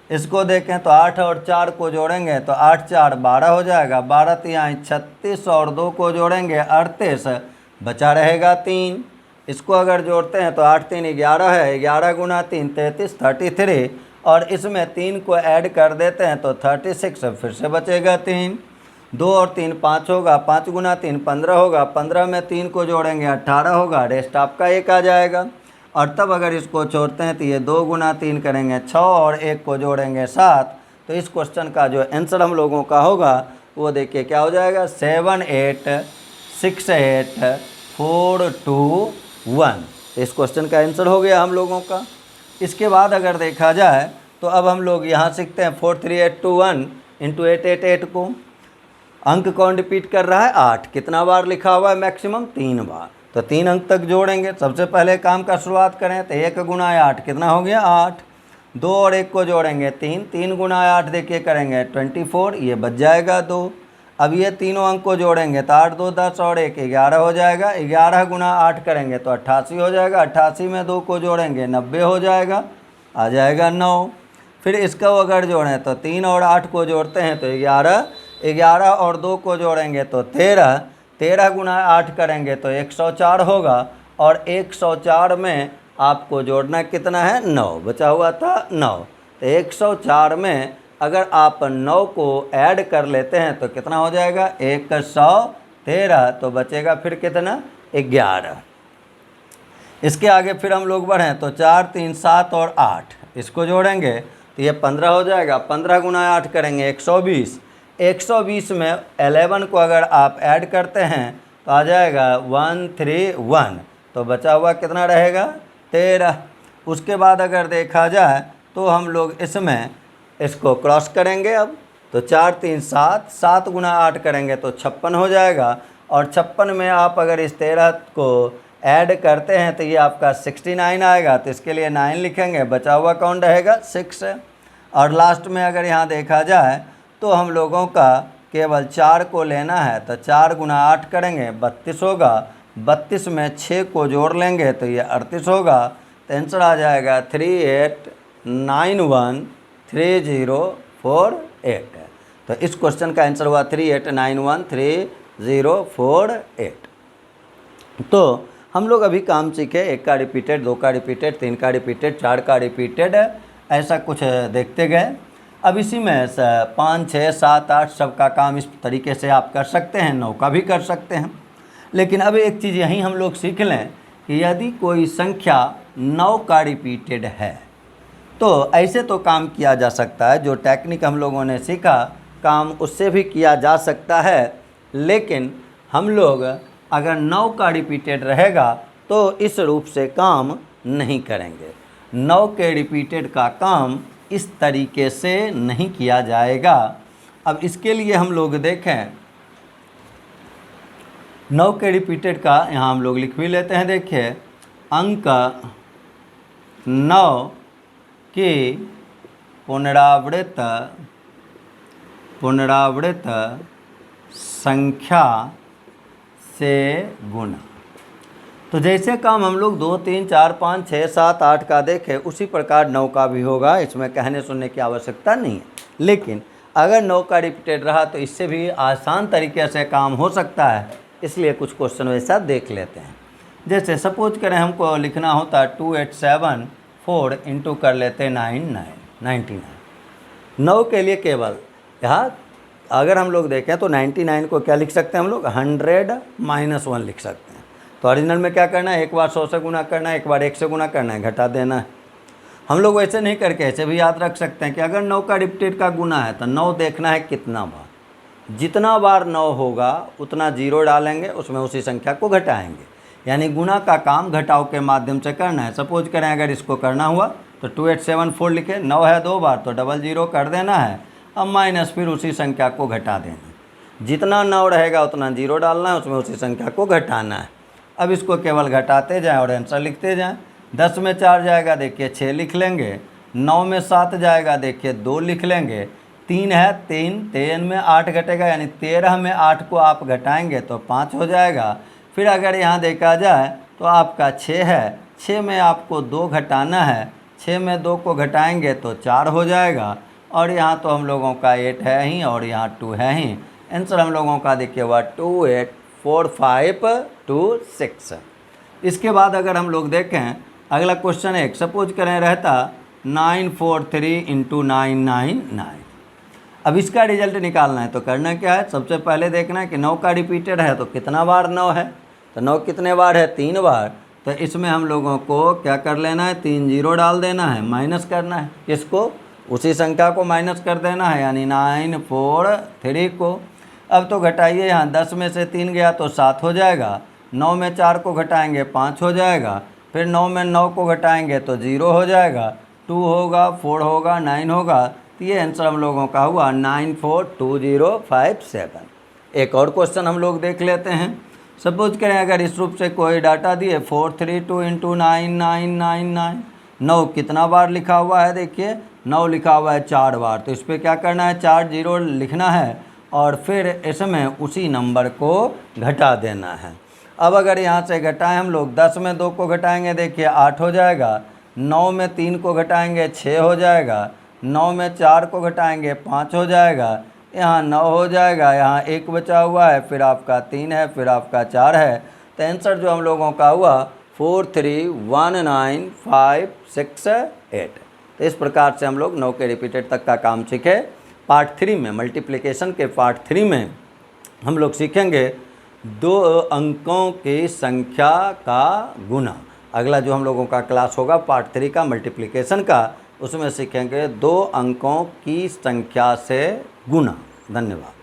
इसको देखें तो 8 और 4 को जोड़ेंगे तो 8 4 12 हो जाएगा। 12 तिहाई 36 और 2 को जोड़ेंगे 38, बचा रहेगा 3। इसको अगर जोड़ते हैं तो 8 3 11 है। 11 गुना 3 33 33, और इसमें 3 को ऐड कर देते हैं तो 36, फिर से बचेगा 3। 2 और 3 5 होगा। 5 गुना 3 15 होगा। 15 में 3 को जोड़ेंगे 18 होगा। रेस्ट आपका 1 आ जाएगा। और तब अगर इसको छोड़ते हैं तो ये 2 गुना 3 करेंगे 6, और 1 को जोड़ेंगे 7। तो इस क्वेश्चन का जो आंसर हम लोगों का होगा वो देखिए क्या हो जाएगा, 7868421। इस क्वेश्चन का आंसर हो गया हम लोगों का। इसके बाद अगर देखा जाए तो अब हम लोग यहाँ सीखते हैं 43821 इंटू 888 को। अंक कौन रिपीट कर रहा है, 8। कितना बार लिखा हुआ है, मैक्सिमम 3 बार। तो 3 अंक तक जोड़ेंगे। सबसे पहले काम का शुरुआत करें तो 1 गुना 8 कितना हो गया 8। 2 और 1 को जोड़ेंगे 3। 3 गुना 8 देखिए करेंगे 24, ये बच जाएगा 2। अब ये तीनों अंक को जोड़ेंगे तो 8 2 10 और 1 11 हो जाएगा। 11 गुना 8 करेंगे तो 88 हो जाएगा। 88 में 2 को जोड़ेंगे 90 हो जाएगा, आ जाएगा 9। फिर इसका अगर जोड़ें तो 3 और 8 को जोड़ते हैं तो 11, 11 और 2 को जोड़ेंगे तो 13। 13 गुना 8 करेंगे तो 104 होगा, और 104 में आपको जोड़ना कितना है 9, बचा हुआ था 9। तो 104 में अगर आप 9 को ऐड कर लेते हैं तो कितना हो जाएगा 113, तो बचेगा फिर कितना 11। इसके आगे फिर हम लोग बढ़ें तो 4 3 7 और 8 इसको जोड़ेंगे तो ये 15 हो जाएगा। 15 गुना 8 करेंगे 120। 120 में 11 को अगर आप ऐड करते हैं तो आ जाएगा 131, तो बचा हुआ कितना रहेगा 13। उसके बाद अगर देखा जाए तो हम लोग इसमें इसको क्रॉस करेंगे। अब तो 4 3 7, 7 गुना 8 करेंगे तो 56 हो जाएगा, और 56 में आप अगर इस 13 को ऐड करते हैं तो ये आपका 69 आएगा। तो इसके लिए 9 लिखेंगे, बचा हुआ कौन रहेगा 6। और लास्ट में अगर यहाँ देखा जाए तो हम लोगों का केवल 4 को लेना है, तो 4 गुना 8 करेंगे 32 होगा। 32 में 6 को जोड़ लेंगे तो ये 38 होगा। तो आंसर आ जाएगा 38913048। तो इस क्वेश्चन का आंसर हुआ 38913048। तो हम लोग अभी काम सीखे, 1 का रिपीटेड, 2 का रिपीटेड, 3 का रिपीटेड, 4 का रिपीटेड, ऐसा कुछ देखते गए। अब इसी में 5 6 7 8 सब का काम इस तरीके से आप कर सकते हैं, 9 का भी कर सकते हैं। लेकिन अब एक चीज़ यहीं हम लोग सीख लें कि यदि कोई संख्या 9 का रिपीटेड है तो ऐसे तो काम किया जा सकता है, जो टेक्निक हम लोगों ने सीखा काम उससे भी किया जा सकता है, लेकिन हम लोग अगर 9 का रिपीटेड रहेगा तो इस रूप से काम नहीं करेंगे। 9 के रिपीटेड का काम इस तरीके से नहीं किया जाएगा। अब इसके लिए हम लोग देखें 9 के रिपीटेड का यहाँ हम लोग लिख भी लेते हैं। देखिए अंक 9 की पुनरावृत संख्या से गुणा। तो जैसे काम हम लोग 2, 3, 4, 5, 6, 7, 8 का देखें, उसी प्रकार 9 का भी होगा। इसमें कहने सुनने की आवश्यकता नहीं है, लेकिन अगर 9 का रिपीटेड रहा तो इससे भी आसान तरीके से काम हो सकता है। इसलिए कुछ क्वेश्चन वैसा देख लेते हैं। जैसे सपोज करें हमको लिखना होता 2874 इंटू कर लेते 99। 9 के लिए केवल यहाँ अगर हम लोग देखें तो 99 को क्या लिख सकते हैं हम लोग 100 - 1 लिख सकते हैं। तो ओरिजिनल में क्या करना है, एक बार 100 से गुना करना है, एक बार 1 से गुना करना है, घटा देना है। हम लोग वैसे नहीं करके ऐसे भी याद रख सकते हैं कि अगर 9 का रिपीटेड का गुना है तो 9 देखना है कितना बार, जितना बार 9 होगा उतना 0 डालेंगे, उसमें उसी संख्या को घटाएंगे। यानी गुना का काम घटाव के माध्यम से करना है। सपोज करें अगर इसको करना हुआ तो 2874 लिखे, 9 है 2 बार तो 00 कर देना है, अब माइनस फिर उसी संख्या को घटा देना। जितना 9 रहेगा उतना 0 डालना है, उसमें उसी संख्या को घटाना है। अब इसको केवल घटाते जाएं और आंसर लिखते जाएं। 10 में 4 जाएगा देखिए 6 लिख लेंगे, 9 में 7 जाएगा देखिए 2 लिख लेंगे, 3 है 3 में 8 घटेगा, यानी 13 में 8 को आप घटाएंगे तो 5 हो जाएगा। फिर अगर यहाँ देखा जाए तो आपका 6 है, 6 में आपको 2 घटाना है, 6 में 2 को घटाएंगे तो 4 हो जाएगा। और यहाँ तो हम लोगों का 8 है ही और यहाँ 2 है ही। आंसर हम लोगों का देखिए हुआ 284526। इसके बाद अगर हम लोग देखें अगला क्वेश्चन एक सपोज करें रहता 943 इंटू 999। अब इसका रिजल्ट निकालना है तो करना क्या है, सबसे पहले देखना है कि 9 का रिपीटेड है तो कितना बार 9 है, तो 9 कितने बार है 3 बार। तो इसमें हम लोगों को क्या कर लेना है, 3 0 डाल देना है, माइनस करना है, किसको, उसी संख्या को माइनस कर देना है, यानी 943 को। अब तो घटाइए, यहाँ 10 में से 3 गया तो 7 हो जाएगा, 9 में 4 को घटाएंगे 5 हो जाएगा, फिर 9 में 9 को घटाएंगे तो 0 हो जाएगा, 2 होगा, 4 होगा, 9 होगा। तो ये आंसर हम लोगों का हुआ 942057। एक और क्वेश्चन हम लोग देख लेते हैं। सपोज करें अगर इस रूप से कोई डाटा दिए 432 इंटू 9999। 9 कितना बार लिखा हुआ है, देखिए 9 लिखा हुआ है 4 बार, तो इस पर क्या करना है 4 0 लिखना है और फिर इसमें उसी नंबर को घटा देना है। अब अगर यहाँ से घटाएं हम लोग, 10 में 2 को घटाएंगे देखिए 8 हो जाएगा, 9 में 3 को घटाएंगे 6 हो जाएगा, 9 में 4 को घटाएंगे 5 हो जाएगा, यहाँ 9 हो जाएगा, यहाँ 1 बचा हुआ है, फिर आपका 3 है, फिर आपका 4 है। तो आंसर जो हम लोगों का हुआ 4319568। तो इस प्रकार से हम लोग 9 के रिपीटेड तक का काम सीखे। पार्ट 3 में मल्टीप्लिकेशन के पार्ट 3 में हम लोग सीखेंगे 2 अंकों की संख्या का गुना। अगला जो हम लोगों का क्लास होगा पार्ट 3 का मल्टीप्लिकेशन का, उसमें सीखेंगे 2 अंकों की संख्या से गुना। धन्यवाद।